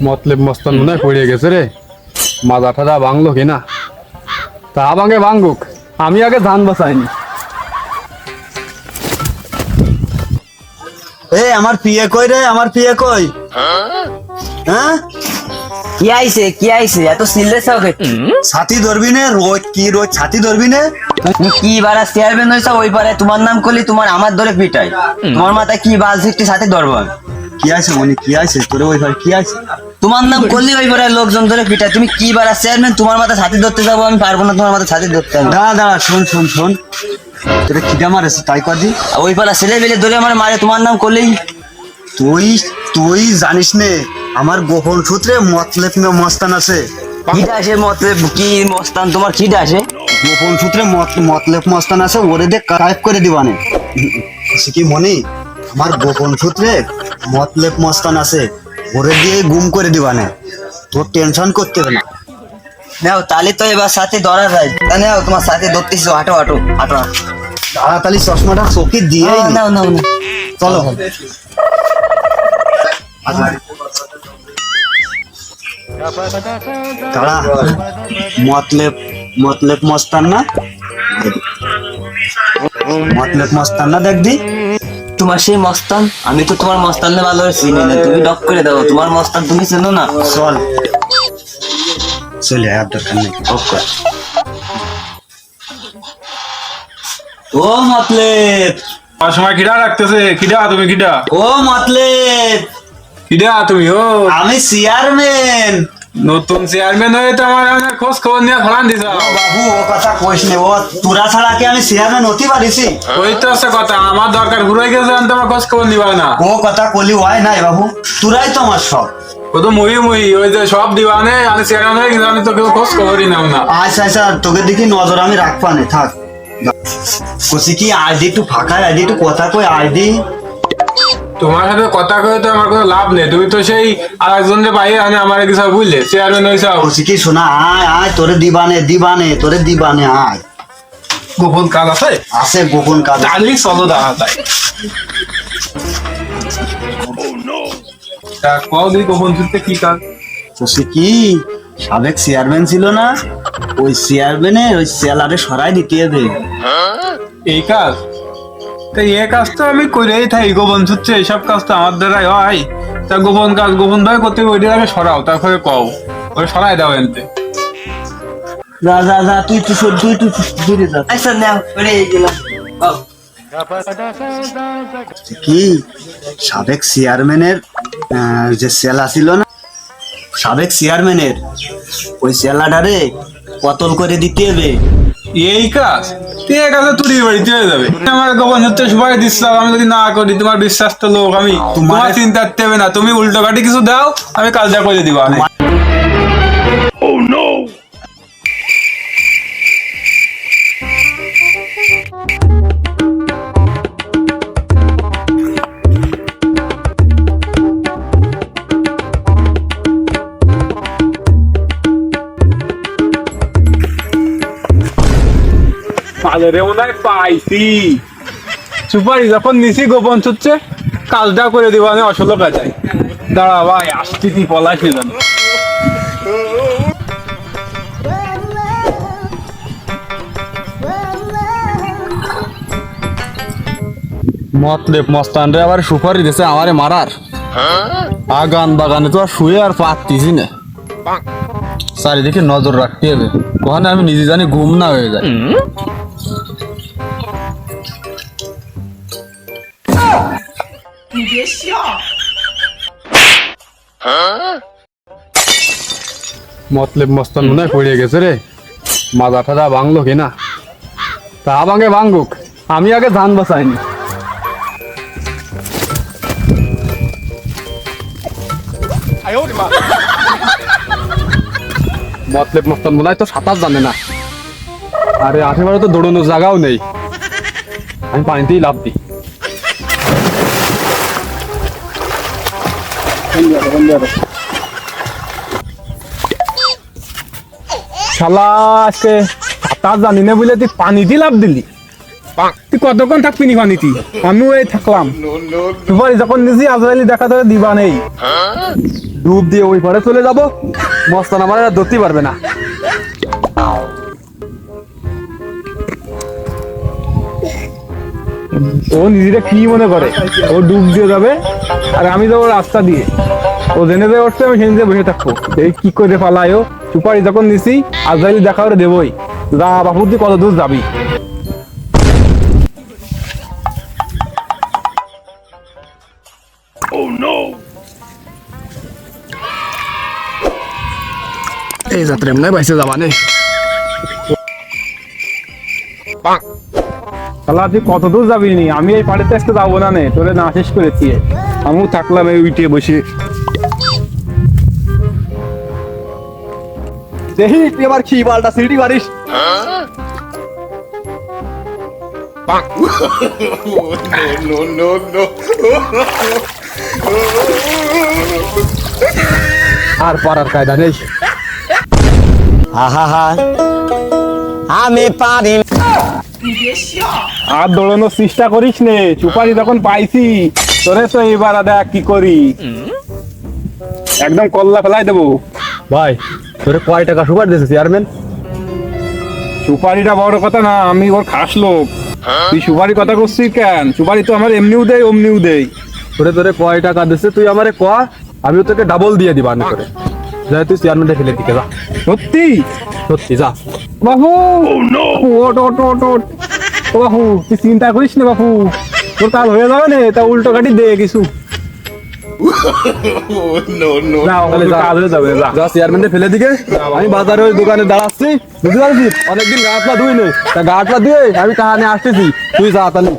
মতলব মস্তান মনে হয় পড়ে গেছে রে, মাজা ঠাজা ভাঙলো কিনা। তা ভাঙে ভাঙুক, আমি আগে ধান বাঁচাইনি। আমার পিয়ে কই রে, আমার পিয়ে কই? হ্যাঁ কি আইছে এত সিরিয়াস হবে? ছাতি ধরবি নে, রোজ কি রোজ ছাতি ধরবি নে? তুমি কি বারা চেয়ারম্যান হইছো, ওই পারে তোমার নাম করলি তোমার আমার ধরে পিটাই। তোমার মাথায় কি বাল সিটটি সাথে ধরবো আমি? কি আছে মনি, কি আছে তোর ওই ঘর কি আছে? তোমার নাম করলি ওই পারে লোকজন ধরে পিটাই। তুমি কি বারা চেয়ারম্যান, তোমার মাথায় ছাতি ধরতে যাবো? আমি পারবো না তোমার মাথায় ছাতি ধরতে। দাঁড়া দাঁড়া, শোন শোন শোন, তোরা খিদা মারেছে তাই কদি? ওই পারা ছেলে বেলে ধরে আমার মারে তোমার নাম করলেই। তুই তুই জানিস নে আমার গোপন সূত্রে মতলব মস্তান আছে। কিটা আসে মতলব কি মস্তান, তোমার কিটা আসে? গোপন সূত্রে মতলব মস্তান আছে, ওরে দিয়ে কায়েব করে দিবানে। কি মনি, আমার গোপন সূত্রে মতলব মস্তান আছে, ওরে দিয়ে গুম করে দিবানে। তোর টেনশন করতে হবে না। নাও তাহলে তো এবার সাথে ধরা যায়। তা নাও তোমার সাথে ধরতেছো, হাঁটো হাঁটো হাঁটো হাঁটো। তাড়াতাড়ি চশমাটা চোখে দিয়ে নাও নাও নাও, চলো। তারা মতলব মতলব মস্তান না, মতলব মস্তান না দেখবি। তোমার সেই মস্তান, আমি তো তোমার মস্তানকে ভালো চিনি না, তুমি ডক করে দাও। তোমার মস্তান তুমি চেনো না? চল চলে আয়, দরকার নেই। ওকে। ও মতলব, আর সময় কিডা রাখতেছে? কিডা তুমি? কিডা ও মতলব, কিডা তুমি? ও আমি চেয়ারম্যান। নতুন চেয়ারম্যান হয়ে তো আমার অনেক খোঁজ খবর নিয়ে ফলান দিছ। বাবু ও কথা কইস নে, ও তোরা ছাড়া কি আমি চেয়ারম্যান হতে পারিছি? ওই তো আছে কথা, আমার দরকার ঘুরে গেছে, তোমার খোঁজ খবর নিবা না। ও কথা কলি হয় নাই বাবু, তোরাই তো আমার সব। ও তো মুহি ওই যে সব দিবানে, আমি চেয়ারম্যান হয়ে গেছে, আমি তো কেউ খোঁজ খবরই নাও না। আচ্ছা আচ্ছা, তোকে দেখি নজর আমি রাখবানে থাক। কষি কি আইডি একটু ফাঁকা, আইডি একটু কথা কই আইডি। তোমার সাথে কথা কয়ে তো আমার কোনো লাভ নেই, তুমি তো সেই আর একজনের বাইরে আনে আমার কিছু বুঝলে, চেয়ারম্যান হয়েছে। কষি কি শোনা, আয় আয় তোরে দিবানে দিবানে, তোরে দিবানে আয়। গোপন কাজ আছে, আছে গোপন কাজ। চালি চলো দাঁড়া তাই। কও দিই গোপন সূত্রে কি কাজ? কষি কি সাবেক চেয়ারম্যান ছিল না, ওই চেয়ারম্যানের ওই স্যালারি সরাই দিতে হবে। এই কাজ তো, এই কাজ তো আমি করেই থাকি। গোপন সূত্রে এইসব কাজ তো আমার দ্বারাই হয়। তা গোপন কাজ গোপন ভাবে করতে হবে, ওইটা আমি সরাও, তারপরে কও ওই সরাই দাও এনতে। যা যা যা, তুই তুই তুই তুই দূরে যা। আচ্ছা নাও পড়ে গেলাম। কি সাবেক চেয়ারম্যানের যে সেলা ছিল না, সাবেক চেয়ারম্যানের ওই সেলাটারে কতল করে দিতে হবে। এই কাজ এই কাজে তুই বাড়িতে হয়ে যাবে। আমার গোপন সূত্রে সবাই দিচ্ছিলাম, আমি যদি না করি, তোমার বিশ্বাস তো লোক, আমি তোমার চিন্তা করতে হবে না। তুমি উল্টো কাটি কিছু দাও, আমি কাজটা করে দিব। পাইছি সুপারি যখন নিছি গোপন সূত্রে, কাজটা করে দিব আমি আসল কাজাই। দাঁড়া ভাই, আসছি কি পলাইছি জানো। মতলব মস্তান রে আবার সুপারি দিছে আমারে মারার। আগান বাগানে তো আর শুয়ে আর পাচ্ছি না, চারিদিকে নজর রাখতে হবে, ওখানে আমি নিজে জানি ঘুম না হয়ে যায়। মতলব মস্তান মনে হয় পড়ে গেছে রে, মাজা ঠাজা ভাঙলো কিনা। তা ভাঙে ভাঙুক, আমি আগে ধান বাঁচাইনি। মতলব মস্তান মনে হয় তো সাঁতার জানে না, আরে আশেপাশে তো দৌড়ানোর জায়গাও নেই, আমি পানিতেই লাভ দিই। শালা আজকে সাঁতার জানি না বলে তুই পানিতে লাভ দিলি। তুই কতক্ষণ থাকবি নি পানিতি? আমিও এই থাকলাম। সুপারি যখন নিছি আজরাইলি দেখা তোরে দিবা নেই। ডুব দিয়ে ওই পারে চলে যাব, মস্তান আমার আর ধরতে পারবে না। ও নিজেরা কি মনে করে? ও ডুব দিয়ে যাবে আর আমি যাবো রাস্তা দিয়ে। ও জেনে যে উঠছে আমি সেনে দিয়ে বসে থাকবো। এই কি করে পালায় ও? সুপারি যখন নিছি আজরাইলি দেখা করে দেবই। যা বাপু, তুই কত দূর যাবি? এই যাত্রা এমনি বাইসে যাবা নে। শালা তুই কত দূর যাবি নি? আমি এই পাড়িতে আজকে যাবো না নে, তোরে না শেষ করেছি। আমিও থাকলাম এই উইটে বসে। দেখি তুই আবার কি বালটা সিটি পারিস। আর পারার কায়দা নেই। আমি পারি। আর দৌড়ানোর চেষ্টা করিস নে, সুপারি যখন পাইছি তোরে তো এবার দেখ কি করি। একদম কল্লা ফেলাই দেবো। ভাই তোরে কয় টাকা সুপার দিয়েছে চেয়ারম্যান? সুপারিটা বড় কথা না, আমি ওর খাস লোক। তুই সুপারি কথা করছিস কেন? সুপারি তো আমার এমনিও দেয় অমনিও দেয়। তোরে কয় টাকা দিচ্ছে তুই আমারে ক, আমিও তোকে ডাবল দিয়ে দিবা না করে। যাই তুই চেয়ারম্যানটা ফেলে দিকে যা। সত্যি? সত্যি যা। বাবু ওট ওট ওট ওট। ও বাবু তুই চিন্তা করিস না বাবু, তোর কাজ হয়ে যাবে না। তা উল্টো কাটি দে কিছু। না, ওখানে কাজ হয়ে যাবে। যা। যা চেয়ারম্যানটা ফেলে দিকে। আমি বাজারে ওই দোকানে দাঁড়াচ্ছি, বুঝতে পারছিস? অনেকদিন গা হাত পা ধুই নেই, তা গা হাত পা দিয়ে আমি টাকা নিয়ে আসতেছি, তুই যা তাহলে।